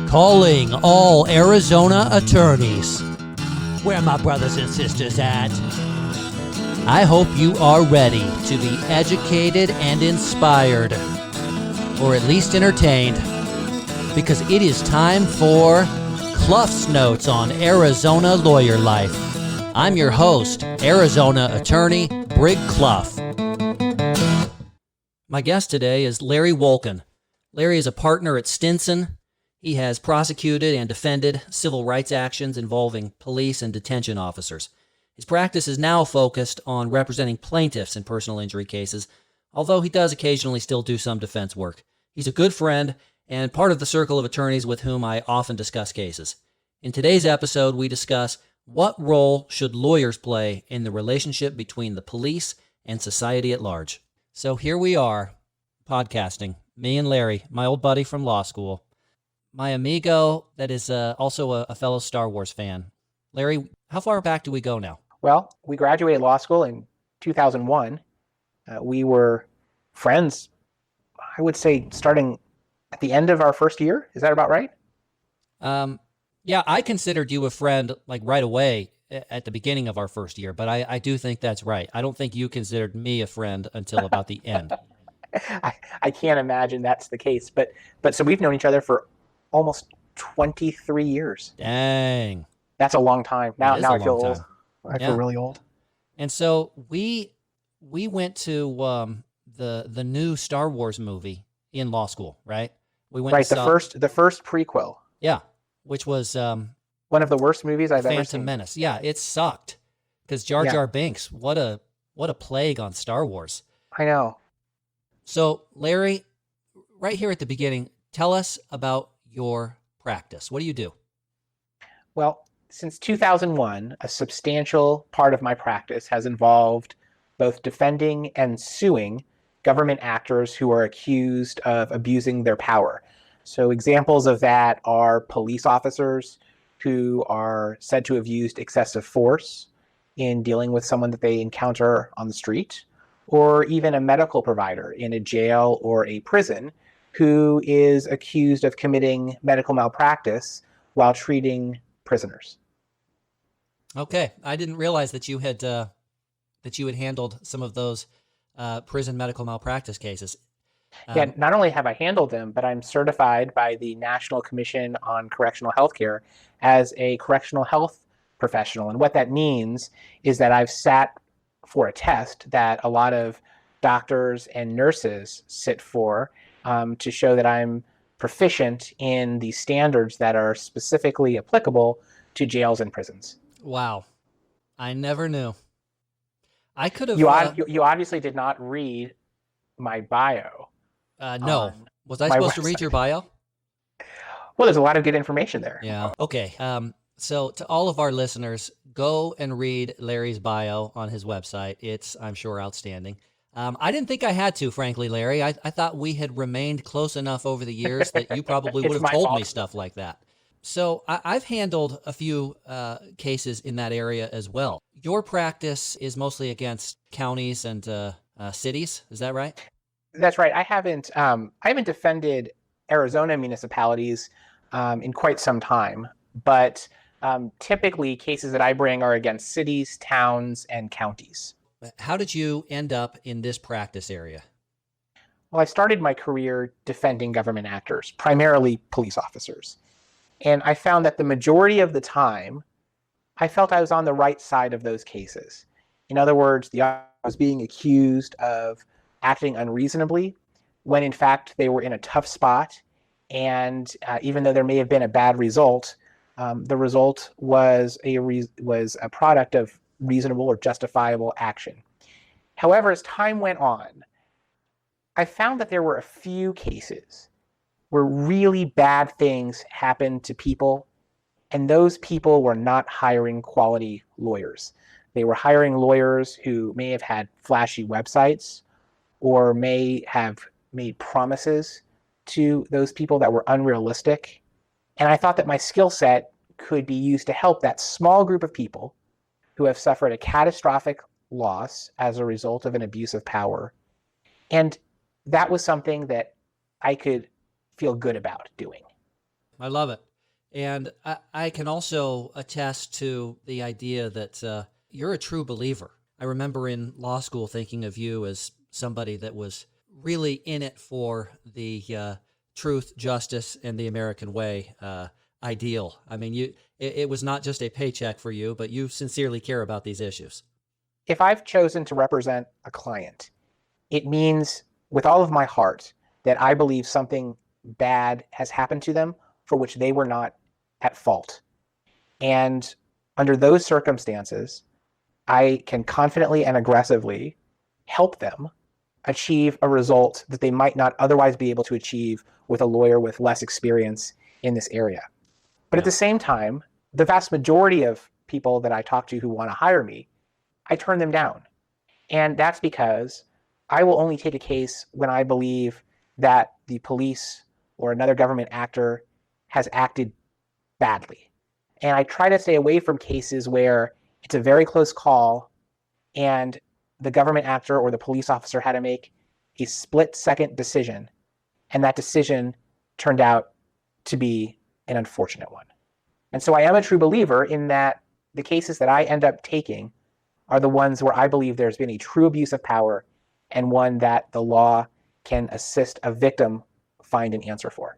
Calling all Arizona attorneys. Where are my brothers and sisters at? I hope you are ready to be educated and inspired, or at least entertained, because it is time for Cluff's Notes on Arizona Lawyer Life. I'm your host, Arizona attorney Brig Cluff. My guest today is Larry Wulkan. Larry is a partner at Stinson. He has prosecuted and defended civil rights actions involving police and detention officers. His practice is now focused on representing plaintiffs in personal injury cases, although he does occasionally still do some defense work. He's a good friend and part of the circle of attorneys with whom I often discuss cases. In today's episode, we discuss what role should lawyers play in the relationship between the police and society at large. So here we are, podcasting, me and Larry, my old buddy from law school, my amigo that is also a fellow Star Wars fan. Larry, how far back do we go now? Well, we graduated law school in 2001. We were friends, I would say, starting at the end of our first year. Is that about right? Yeah, I considered you a friend like right away at the beginning of our first year, but I do think that's right. I don't think you considered me a friend until about the end. I can't imagine that's the case. But so we've known each other for almost 23 years. Dang. That's a long time. Now I feel old. I Yeah. feel really old. And so we went to the new Star Wars movie in law school, right? We went Right, to the first prequel. Yeah, which was One of the worst movies I've ever seen. Phantom Menace. Yeah, it sucked because Jar Jar Binks, what a plague on Star Wars. I know. So, Larry, right here at the beginning, tell us about your practice. What do you do? Well, since 2001, a substantial part of my practice has involved both defending and suing government actors who are accused of abusing their power. So examples of that are police officers who are said to have used excessive force in dealing with someone that they encounter on the street, or even a medical provider in a jail or a prison who is accused of committing medical malpractice while treating prisoners. Okay, I didn't realize that you had handled some of those prison medical malpractice cases. Yeah, not only have I handled them, but I'm certified by the National Commission on Correctional Healthcare as a correctional health professional. And what that means is that I've sat for a test that a lot of doctors and nurses sit for to show that I'm proficient in the standards that are specifically applicable to jails and prisons. Wow, I never knew. I could have. You obviously did not read my bio. No. Was I supposed to read your bio? Well, there's a lot of good information there. Yeah. Okay. So to all of our listeners, go and read Larry's bio on his website. It's, I'm sure, outstanding. I didn't think I had to, frankly, Larry. I thought we had remained close enough over the years that you probably would have told me stuff like that. So I've handled a few cases in that area as well. Your practice is mostly against counties and cities. Is that right? That's right. I haven't defended Arizona municipalities in quite some time, but typically cases that I bring are against cities, towns, and counties. How did you end up in this practice area? Well, I started my career defending government actors, primarily police officers. And I found that the majority of the time, I felt I was on the right side of those cases. In other words, I was being accused of acting unreasonably when in fact they were in a tough spot. And even though there may have been a bad result, the result was a product of reasonable or justifiable action. However, as time went on, I found that there were a few cases where really bad things happened to people, and those people were not hiring quality lawyers. They were hiring lawyers who may have had flashy websites or may have made promises to those people that were unrealistic. And I thought that my skill set could be used to help that small group of people who have suffered a catastrophic loss as a result of an abuse of power. And that was something that I could feel good about doing. I love it. And I can also attest to the idea that you're a true believer. I remember in law school thinking of you as somebody that was really in it for the truth, justice, and the American way ideal. I mean, it was not just a paycheck for you, but you sincerely care about these issues. If I've chosen to represent a client, it means with all of my heart that I believe something bad has happened to them for which they were not at fault. And under those circumstances, I can confidently and aggressively help them achieve a result that they might not otherwise be able to achieve with a lawyer with less experience in this area. But at the same time, the vast majority of people that I talk to who want to hire me, I turn them down. And that's because I will only take a case when I believe that the police or another government actor has acted badly. And I try to stay away from cases where it's a very close call and the government actor or the police officer had to make a split-second decision, and that decision turned out to be an unfortunate one. And so I am a true believer in that the cases that I end up taking are the ones where I believe there's been a true abuse of power and one that the law can assist a victim find an answer for.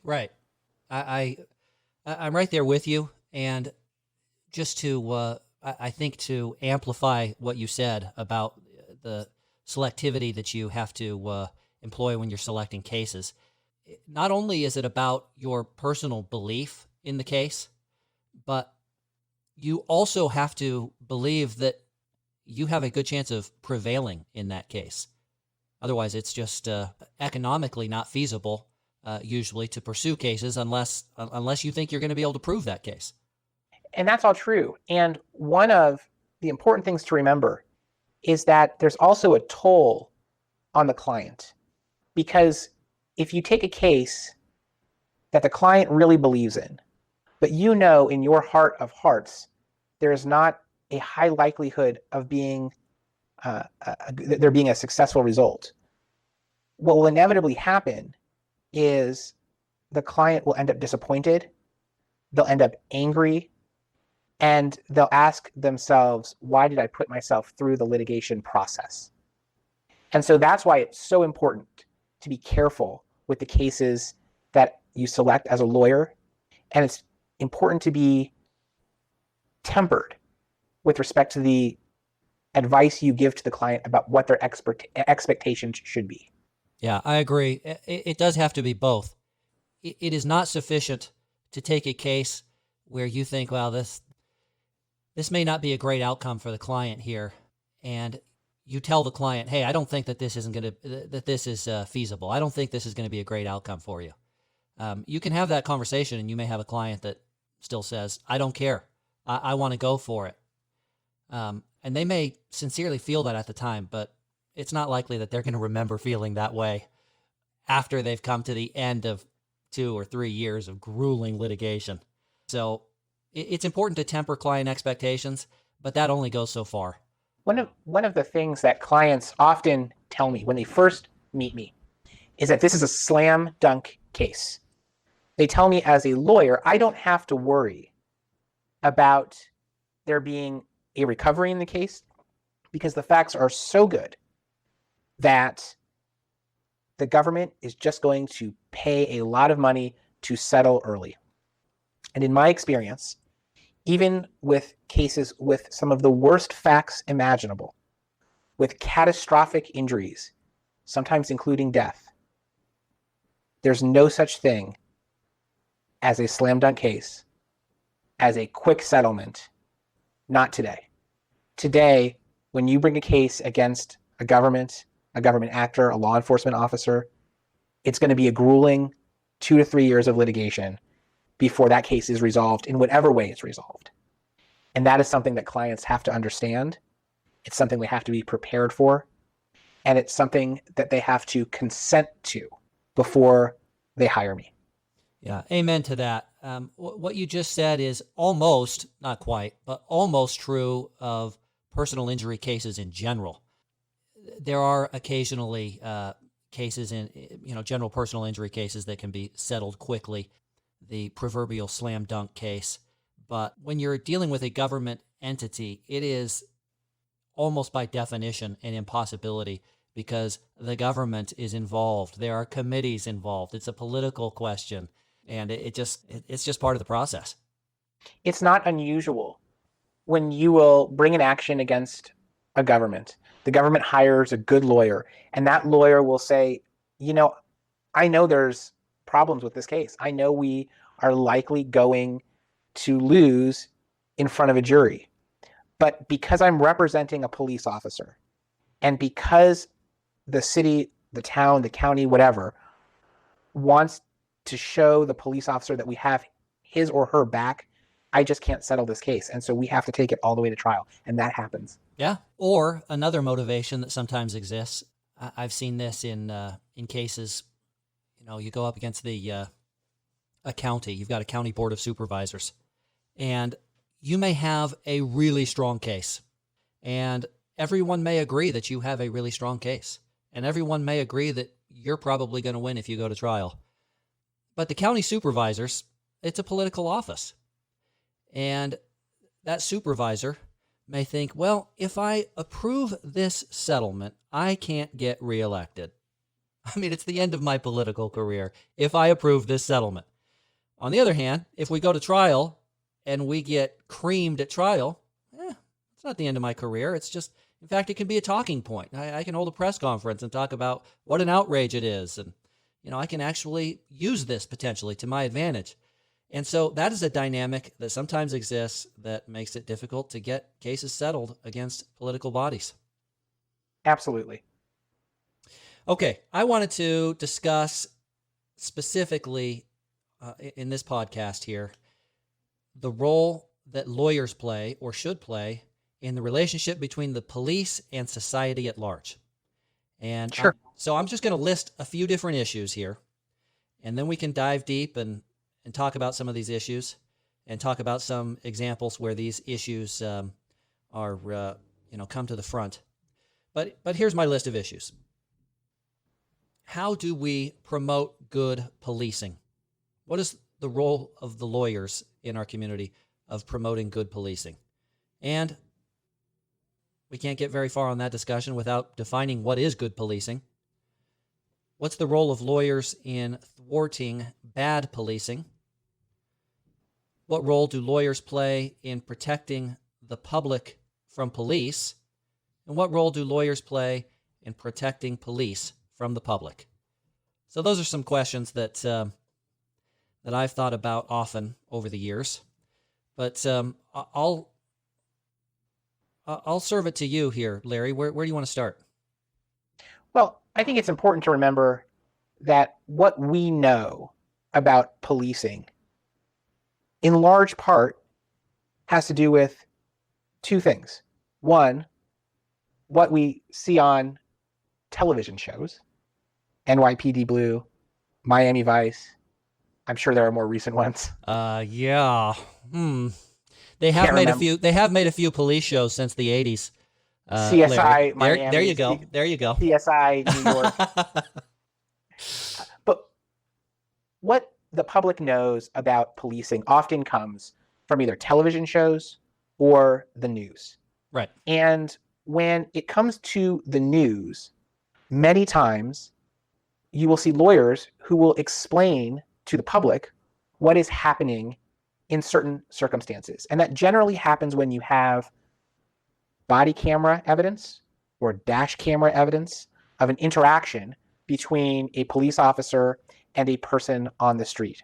Right. I'm right there with you. And just to, I think to amplify what you said about the selectivity that you have to employ when you're selecting cases, not only is it about your personal belief in the case, but you also have to believe that you have a good chance of prevailing in that case. Otherwise, it's just economically not feasible, usually, to pursue cases unless you think you're going to be able to prove that case. And that's all true. And one of the important things to remember is that there's also a toll on the client. Because if you take a case that the client really believes in, but you know in your heart of hearts, there is not a high likelihood of there being a successful result, what will inevitably happen is the client will end up disappointed, they'll end up angry, and they'll ask themselves, why did I put myself through the litigation process? And so that's why it's so important to be careful with the cases that you select as a lawyer. And it's important to be tempered with respect to the advice you give to the client about what their expectations should be. Yeah, I agree. It does have to be both. It is not sufficient to take a case where you think, well, this may not be a great outcome for the client here, and you tell the client, hey, I don't think that this is feasible. I don't think this is going to be a great outcome for you. You can have that conversation, and you may have a client that still says, I don't care. I want to go for it. And they may sincerely feel that at the time, but it's not likely that they're going to remember feeling that way after they've come to the end of 2 or 3 years of grueling litigation. So it's important to temper client expectations, but that only goes so far. One of the things that clients often tell me when they first meet me is that this is a slam dunk case. They tell me as a lawyer, I don't have to worry about there being a recovery in the case because the facts are so good that the government is just going to pay a lot of money to settle early. And in my experience, even with cases with some of the worst facts imaginable, with catastrophic injuries, sometimes including death, there's no such thing as a slam dunk case, as a quick settlement. Not today. Today, when you bring a case against a government actor, a law enforcement officer, it's going to be a grueling 2 to 3 years of litigation before that case is resolved in whatever way it's resolved. And that is something that clients have to understand. It's something they have to be prepared for. And it's something that they have to consent to before they hire me. Yeah, amen to that. What you just said is almost, not quite, but almost true of personal injury cases in general. There are occasionally cases in, general personal injury cases that can be settled quickly. the proverbial slam dunk case. But when you're dealing with a government entity, it is almost by definition an impossibility because the government is involved. There are committees involved. It's a political question, and it's just part of the process. It's not unusual when you will bring an action against a government. The government hires a good lawyer, and that lawyer will say, I know there's problems with this case. I know we are likely going to lose in front of a jury. But because I'm representing a police officer, and because the city, the town, the county, whatever, wants to show the police officer that we have his or her back, I just can't settle this case. And so we have to take it all the way to trial. And that happens. Yeah. Or another motivation that sometimes exists. I've seen this in cases, you go up against a county. You've got a county board of supervisors. And you may have a really strong case. And everyone may agree that you have a really strong case. And everyone may agree that you're probably going to win if you go to trial. But the county supervisors, it's a political office. And that supervisor may think, well, if I approve this settlement, I can't get reelected. I mean, it's the end of my political career if I approve this settlement. On the other hand, if we go to trial and we get creamed at trial, it's not the end of my career. It's just, in fact, it can be a talking point. I can hold a press conference and talk about what an outrage it is. And, I can actually use this potentially to my advantage. And so that is a dynamic that sometimes exists that makes it difficult to get cases settled against political bodies. Absolutely. Okay, I wanted to discuss specifically in this podcast here the role that lawyers play or should play in the relationship between the police and society at large. And sure. So I'm just going to list a few different issues here, and then we can dive deep and talk about some of these issues and talk about some examples where these issues are come to the front. But here's my list of issues. How do we promote good policing? What is the role of the lawyers in our community of promoting good policing? And we can't get very far on that discussion without defining what is good policing. What's the role of lawyers in thwarting bad policing? What role do lawyers play in protecting the public from police? And what role do lawyers play in protecting police from the public? So those are some questions that I've thought about often over the years. But I'll serve it to you here, Larry. Where do you want to start? Well, I think it's important to remember that what we know about policing in large part has to do with two things. One, what we see on television shows, NYPD Blue, Miami Vice. I'm sure there are more recent ones. Yeah. They have made a few police shows since the 80s. CSI Miami. There you go. There you go. CSI New York. But what the public knows about policing often comes from either television shows or the news. Right. And when it comes to the news, many times you will see lawyers who will explain to the public what is happening in certain circumstances. And that generally happens when you have body camera evidence or dash camera evidence of an interaction between a police officer and a person on the street.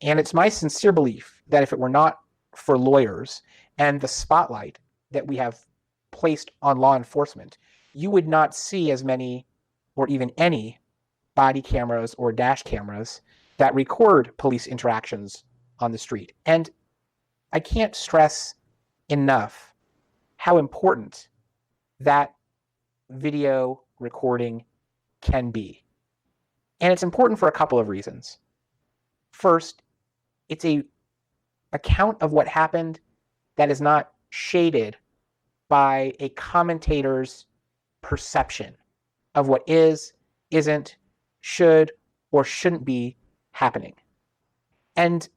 And it's my sincere belief that if it were not for lawyers and the spotlight that we have placed on law enforcement, you would not see as many or even any body cameras or dash cameras that record police interactions on the street. And I can't stress enough how important that video recording can be. And it's important for a couple of reasons. First, it's a account of what happened that is not shaded by a commentator's perception of what is, isn't, should, or shouldn't be happening. And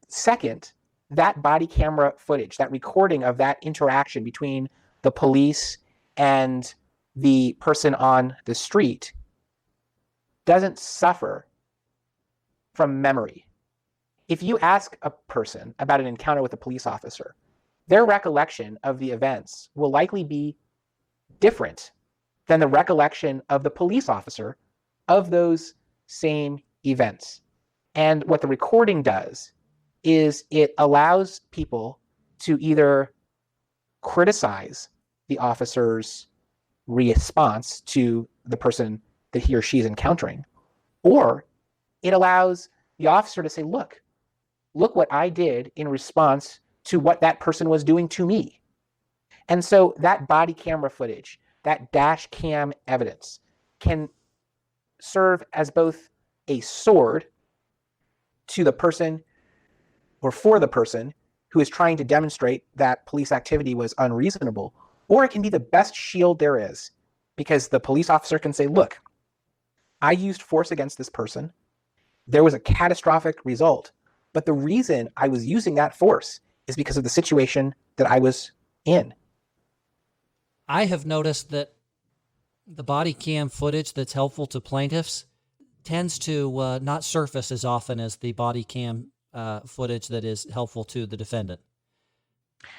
second, that body camera footage, that recording of that interaction between the police and the person on the street doesn't suffer from memory. If you ask a person about an encounter with a police officer, their recollection of the events will likely be different than the recollection of the police officer of those same events. And what the recording does is it allows people to either criticize the officer's response to the person that he or she is encountering, or it allows the officer to say, look what I did in response to what that person was doing to me. And so that body camera footage, that dash cam evidence, can serve as both a sword to the person or for the person who is trying to demonstrate that police activity was unreasonable, or it can be the best shield there is, because the police officer can say, look, I used force against this person. There was a catastrophic result, but the reason I was using that force is because of the situation that I was in. I have noticed that the body cam footage that's helpful to plaintiffs tends to not surface as often as the body cam footage that is helpful to the defendant,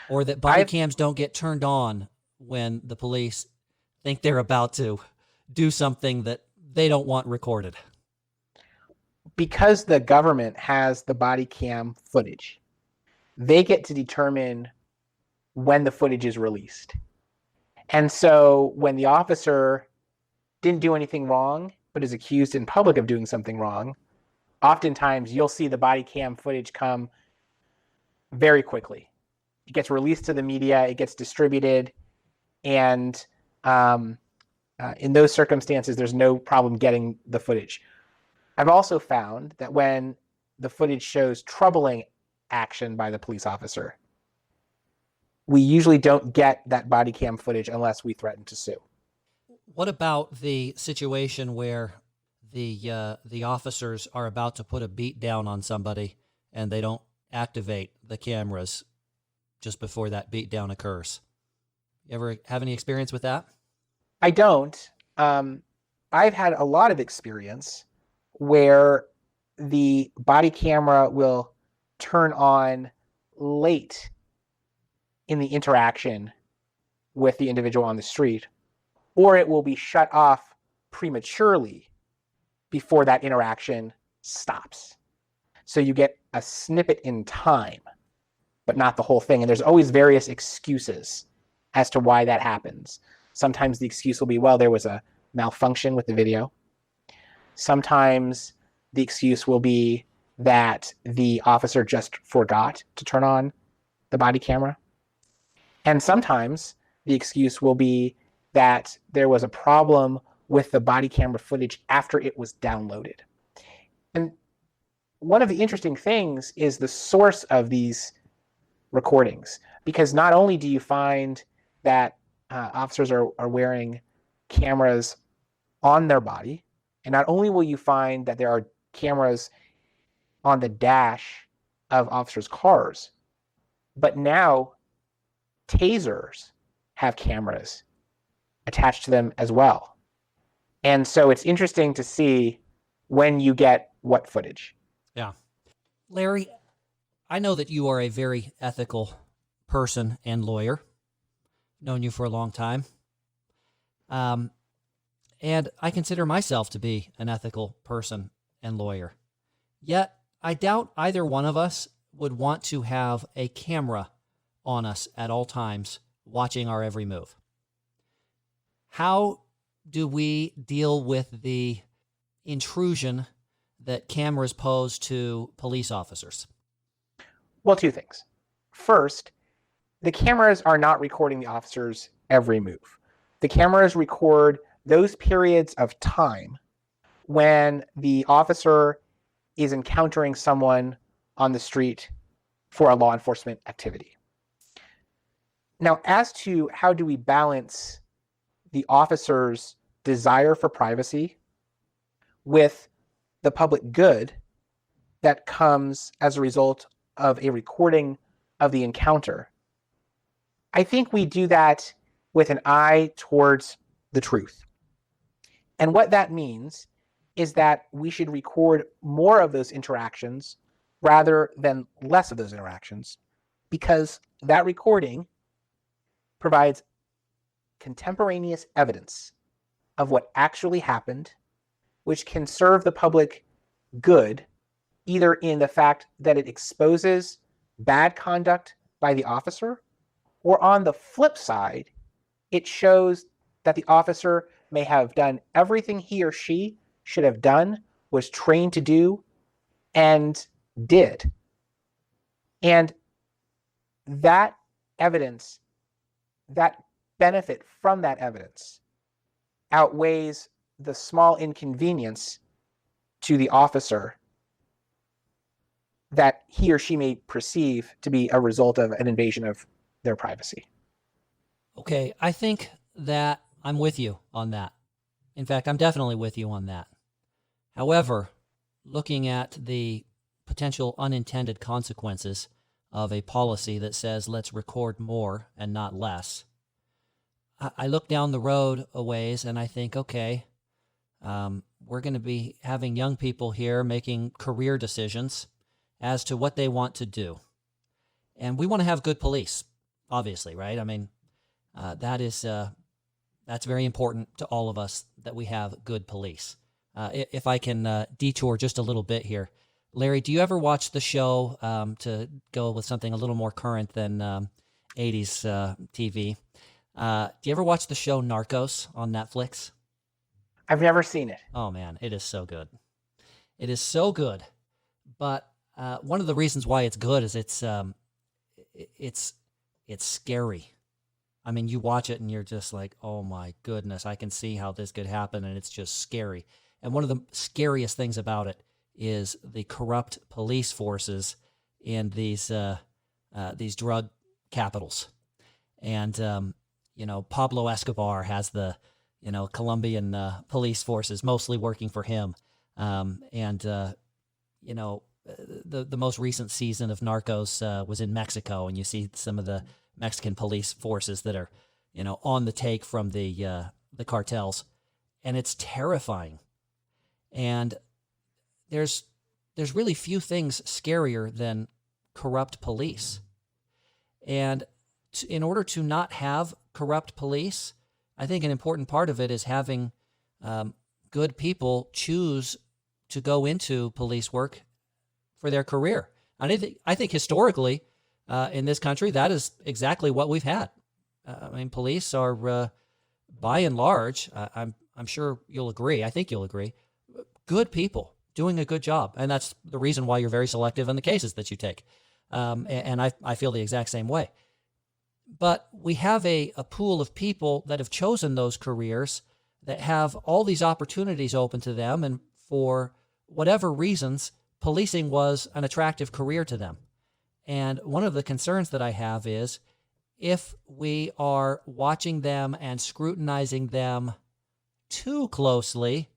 or that body cams don't get turned on when the police think they're about to do something that they don't want recorded. Because the government has the body cam footage, they get to determine when the footage is released. And so when the officer didn't do anything wrong, but is accused in public of doing something wrong, oftentimes you'll see the body cam footage come very quickly. It gets released to the media, it gets distributed, and in those circumstances, there's no problem getting the footage. I've also found that when the footage shows troubling action by the police officer, we usually don't get that body cam footage unless we threaten to sue. What about the situation where the officers are about to put a beat down on somebody and they don't activate the cameras just before that beat down occurs? You ever have any experience with that? I don't. I've had a lot of experience where the body camera will turn on late in the interaction with the individual on the street, or it will be shut off prematurely before that interaction stops. So you get a snippet in time, but not the whole thing. And there's always various excuses as to why that happens. Sometimes the excuse will be, well, there was a malfunction with the video. Sometimes the excuse will be that the officer just forgot to turn on the body camera. And sometimes the excuse will be that there was a problem with the body camera footage after it was downloaded. And one of the interesting things is the source of these recordings, because not only do you find that officers are wearing cameras on their body, and not only will you find that there are cameras on the dash of officers' cars, but now tasers have cameras attached to them as well. And so it's interesting to see when you get what footage. Yeah. Larry, I know that you are a very ethical person and lawyer. Known you for a long time. And I consider myself to be an ethical person and lawyer. Yet, I doubt either one of us would want to have a camera on us at all times, watching our every move. How do we deal with the intrusion that cameras pose to police officers? Well, two things. First, the cameras are not recording the officer's every move. The cameras record those periods of time when the officer is encountering someone on the street for a law enforcement activity. Now, as to how do we balance the officer's desire for privacy with the public good, that comes as a result of a recording of the encounter, I think we do that with an eye towards the truth. And what that means is that we should record more of those interactions rather than less of those interactions, because that recording provides contemporaneous evidence of what actually happened, which can serve the public good, either in the fact that it exposes bad conduct by the officer, or on the flip side, it shows that the officer may have done everything he or she should have done, was trained to do, and did. And that evidence, that benefit from that evidence, outweighs the small inconvenience to the officer that he or she may perceive to be a result of an invasion of their privacy. Okay, I think that I'm with you on that. In fact, I'm definitely with you on that. However, looking at the potential unintended consequences of a policy that says let's record more and not less, I look down the road a ways and I think, okay, we're going to be having young people here making career decisions as to what they want to do. And we want to have good police, obviously, right? I mean, that's very important to all of us, that we have good police. If I can detour just a little bit here, Larry, do you ever watch the show, to go with something a little more current than 80s TV? Do you ever watch the show Narcos on Netflix? I've never seen it. Oh man, it is so good. It is so good. But one of the reasons why it's good is it's scary. I mean, you watch it and you're just like, oh my goodness, I can see how this could happen, and it's just scary. And one of the scariest things about it is the corrupt police forces in these drug capitals. And Pablo Escobar has the Colombian police forces mostly working for him. The most recent season of Narcos was in Mexico, and you see some of the Mexican police forces that are, on the take from the cartels, and it's terrifying. And there's really few things scarier than corrupt police. And in order to not have corrupt police, I think an important part of it is having good people choose to go into police work for their career. And I think historically in this country, that is exactly what we've had. Police are, by and large, I'm sure you'll agree, I think you'll agree, good people doing a good job. And that's the reason why you're very selective in the cases that you take. And I feel the exact same way. But we have a pool of people that have chosen those careers, that have all these opportunities open to them, and for whatever reasons, policing was an attractive career to them. And one of the concerns that I have is, if we are watching them and scrutinizing them too closely,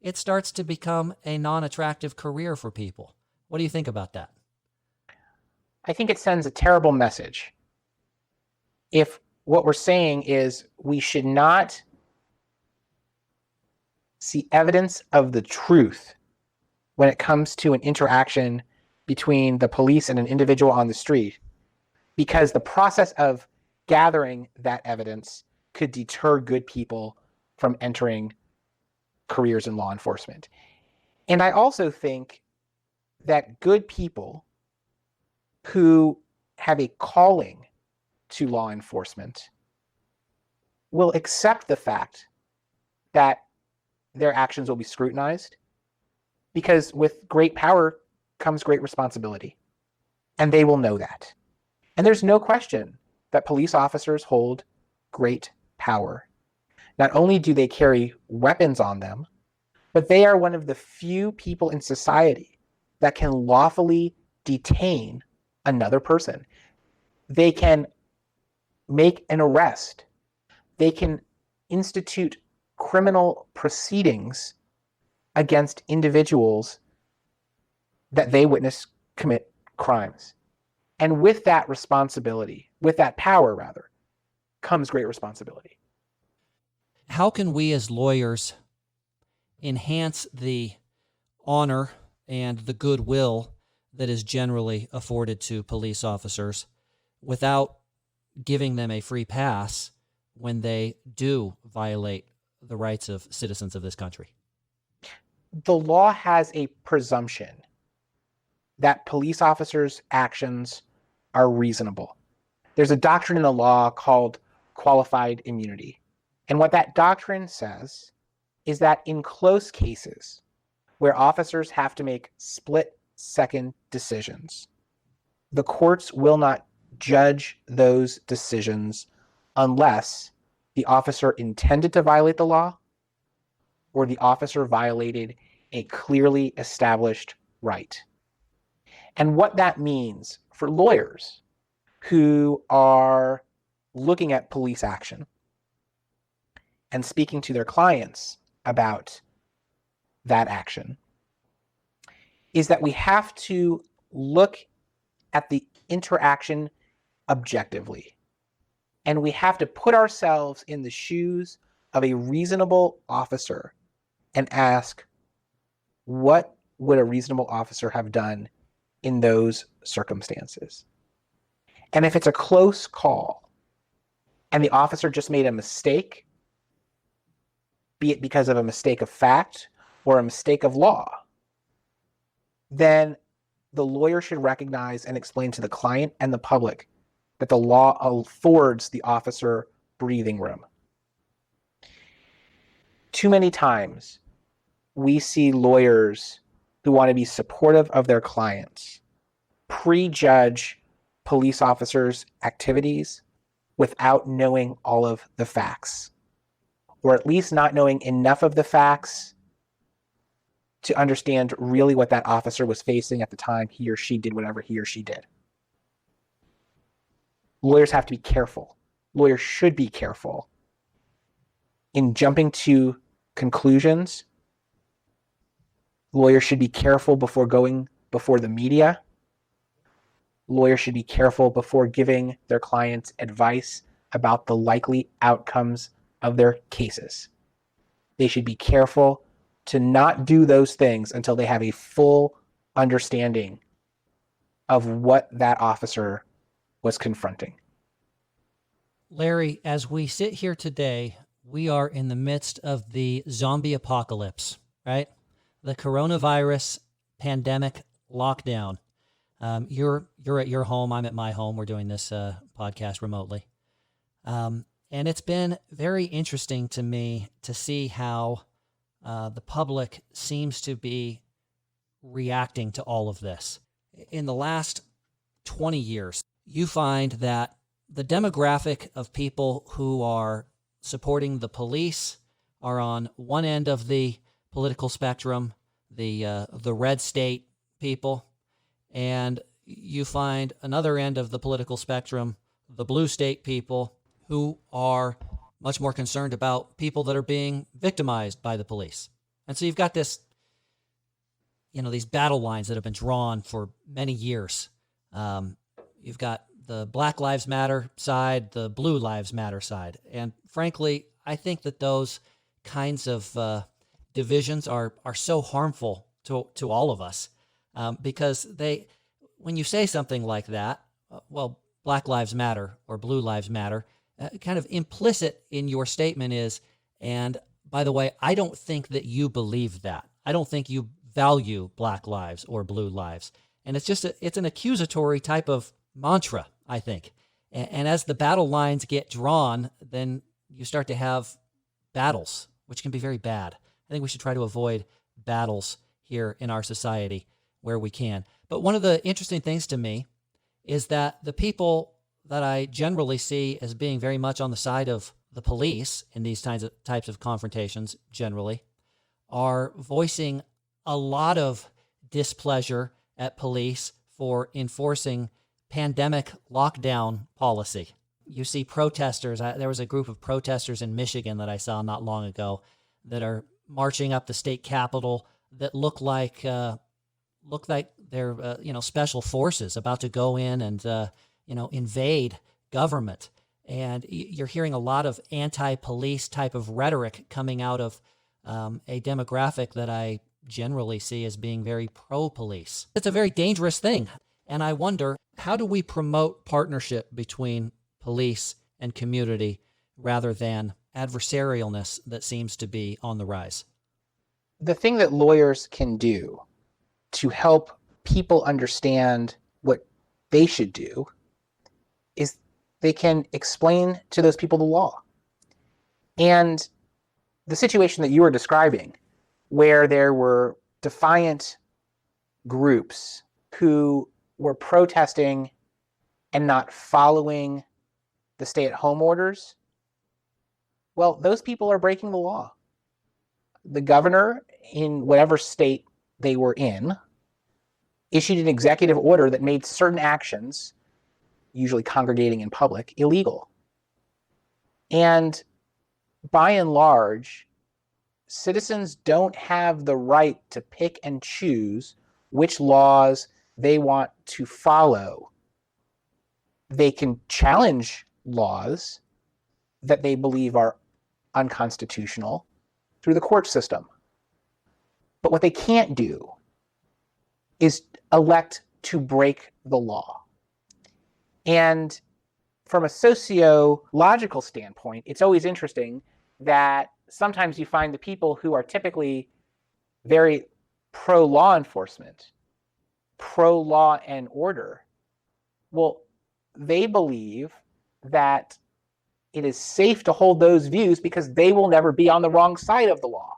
it starts to become a non-attractive career for people. What do you think about that? I think it sends a terrible message. If what we're saying is we should not see evidence of the truth when it comes to an interaction between the police and an individual on the street, because the process of gathering that evidence could deter good people from entering careers in law enforcement. And I also think that good people who have a calling to law enforcement will accept the fact that their actions will be scrutinized, because with great power comes great responsibility, and they will know that. And there's no question that police officers hold great power. Not only do they carry weapons on them, but they are one of the few people in society that can lawfully detain another person. They can make an arrest. They can institute criminal proceedings against individuals that they witness commit crimes. And with that responsibility, with that power rather, comes great responsibility. How can we as lawyers enhance the honor and the goodwill that is generally afforded to police officers without giving them a free pass when they do violate the rights of citizens of this country? The law has a presumption that police officers' actions are reasonable. There's a doctrine in the law called qualified immunity. And what that doctrine says is that in close cases where officers have to make split-second decisions, the courts will not judge those decisions unless the officer intended to violate the law or the officer violated a clearly established right. And what that means for lawyers who are looking at police action and speaking to their clients about that action is that we have to look at the interaction objectively. And we have to put ourselves in the shoes of a reasonable officer and ask, what would a reasonable officer have done in those circumstances? And if it's a close call and the officer just made a mistake, be it because of a mistake of fact or a mistake of law, then the lawyer should recognize and explain to the client and the public that the law affords the officer breathing room. Too many times, we see lawyers who want to be supportive of their clients prejudge police officers' activities without knowing all of the facts, or at least not knowing enough of the facts to understand really what that officer was facing at the time he or she did whatever he or she did. Lawyers have to be careful. Lawyers should be careful in jumping to conclusions. Lawyers should be careful before going before the media. Lawyers should be careful before giving their clients advice about the likely outcomes of their cases. They should be careful to not do those things until they have a full understanding of what that officer was confronting. Larry, as we sit here today, we are in the midst of the zombie apocalypse, right? The coronavirus pandemic lockdown. You're at your home. I'm at my home. We're doing this podcast remotely. And it's been very interesting to me to see how the public seems to be reacting to all of this. In the last 20 years, you find that the demographic of people who are supporting the police are on one end of the political spectrum, the red state people, and you find another end of the political spectrum, the blue state people, who are much more concerned about people that are being victimized by the police. And so you've got this, these battle lines that have been drawn for many years. You've got the Black Lives Matter side, the Blue Lives Matter side. And frankly, I think that those kinds of divisions are so harmful to all of us because when you say something like that, Black Lives Matter or Blue Lives Matter, kind of implicit in your statement is, and by the way, I don't think that you believe that. I don't think you value Black lives or blue lives. And it's an accusatory type of mantra, I think. And as the battle lines get drawn, then you start to have battles, which can be very bad. I think we should try to avoid battles here in our society where we can. But one of the interesting things to me is that the people that I generally see as being very much on the side of the police in these types of confrontations generally are voicing a lot of displeasure at police for enforcing pandemic lockdown policy. You see protesters. There was a group of protesters in Michigan that I saw not long ago that are marching up the state capitol that look like look like they're, special forces about to go in and, invade government. And you're hearing a lot of anti-police type of rhetoric coming out of a demographic that I generally see as being very pro-police. It's a very dangerous thing. And I wonder, how do we promote partnership between police and community rather than adversarialness that seems to be on the rise? The thing that lawyers can do to help people understand what they should do is they can explain to those people the law. And the situation that you were describing, where there were defiant groups who were protesting and not following the stay-at-home orders, well, those people are breaking the law. The governor, in whatever state they were in, issued an executive order that made certain actions, usually congregating in public, illegal. And by and large, citizens don't have the right to pick and choose which laws they want to follow. They can challenge laws that they believe are unconstitutional through the court system. But what they can't do is elect to break the law. And from a sociological standpoint, it's always interesting that sometimes you find the people who are typically very pro-law enforcement, pro-law and order, well, they believe that it is safe to hold those views because they will never be on the wrong side of the law.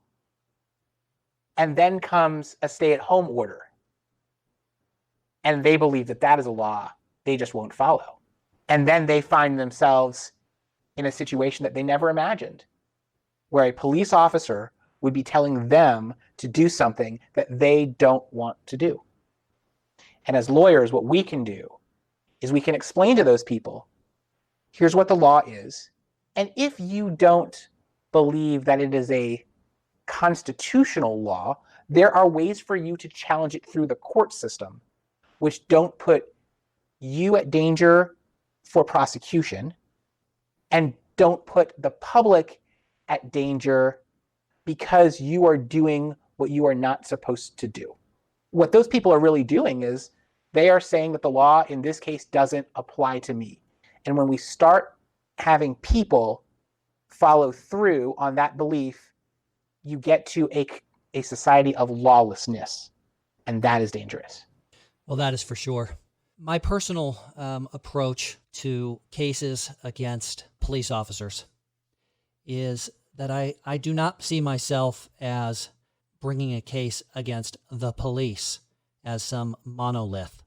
And then comes a stay-at-home order. And they believe that that is a law they just won't follow. And then they find themselves in a situation that they never imagined, where a police officer would be telling them to do something that they don't want to do. And as lawyers, what we can do is we can explain to those people, here's what the law is. And if you don't believe that it is a constitutional law, there are ways for you to challenge it through the court system, which don't put you at danger for prosecution and don't put the public at danger because you are doing what you are not supposed to do. What those people are really doing is they are saying that the law in this case doesn't apply to me. And when we start having people follow through on that belief, you get to a society of lawlessness, and that is dangerous. Well, that is for sure. My personal approach to cases against police officers is that I do not see myself as bringing a case against the police as some monolith.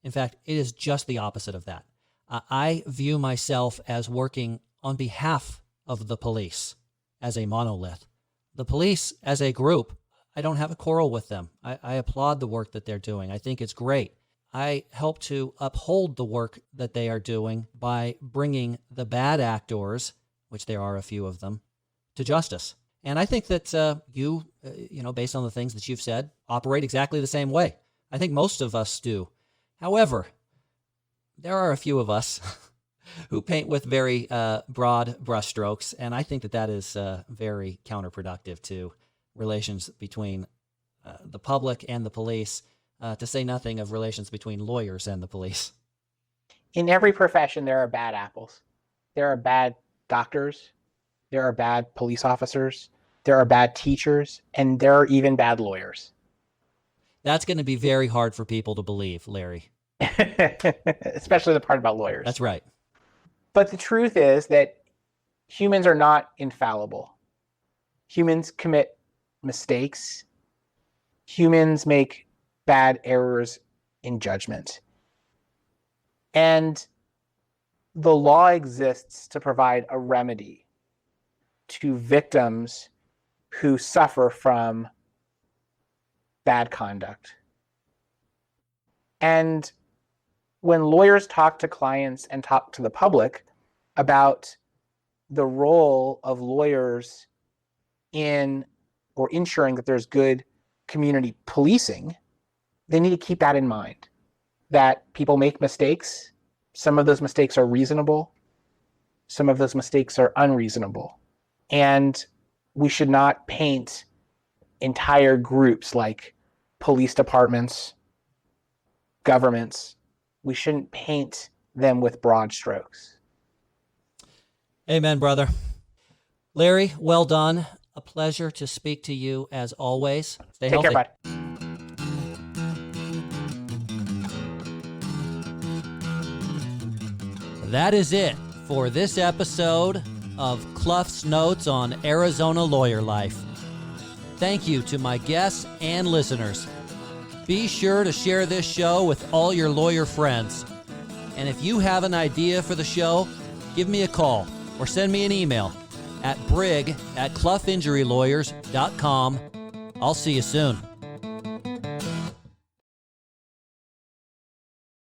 In fact, it is just the opposite of that. I view myself as working on behalf of the police as a monolith. The police as a group, I don't have a quarrel with them. I applaud the work that they're doing. I think it's great. I help to uphold the work that they are doing by bringing the bad actors, which there are a few of them, to justice. And I think that you, based on the things that you've said, operate exactly the same way. I think most of us do. However, there are a few of us who paint with very broad brushstrokes, and I think that is very counterproductive to relations between the public and the police, to say nothing of relations between lawyers and the police. In every profession, there are bad apples. There are bad doctors. There are bad police officers. There are bad teachers. And there are even bad lawyers. That's going to be very hard for people to believe, Larry. Especially the part about lawyers. That's right. But the truth is that humans are not infallible. Humans commit mistakes. Humans make bad errors in judgment. And the law exists to provide a remedy to victims who suffer from bad conduct. And when lawyers talk to clients and talk to the public about the role of lawyers in or ensuring that there's good community policing, they need to keep that in mind, that people make mistakes. Some of those mistakes are reasonable. Some of those mistakes are unreasonable. And we should not paint entire groups like police departments, governments. We shouldn't paint them with broad strokes. Amen, brother. Larry, well done. A pleasure to speak to you as always. Stay healthy. Take care, bud. That is it for this episode of Cluff's Notes on Arizona Lawyer Life. Thank you to my guests and listeners. Be sure to share this show with all your lawyer friends. And if you have an idea for the show, give me a call or send me an email at brig@cluffinjurylawyers.com. I'll see you soon.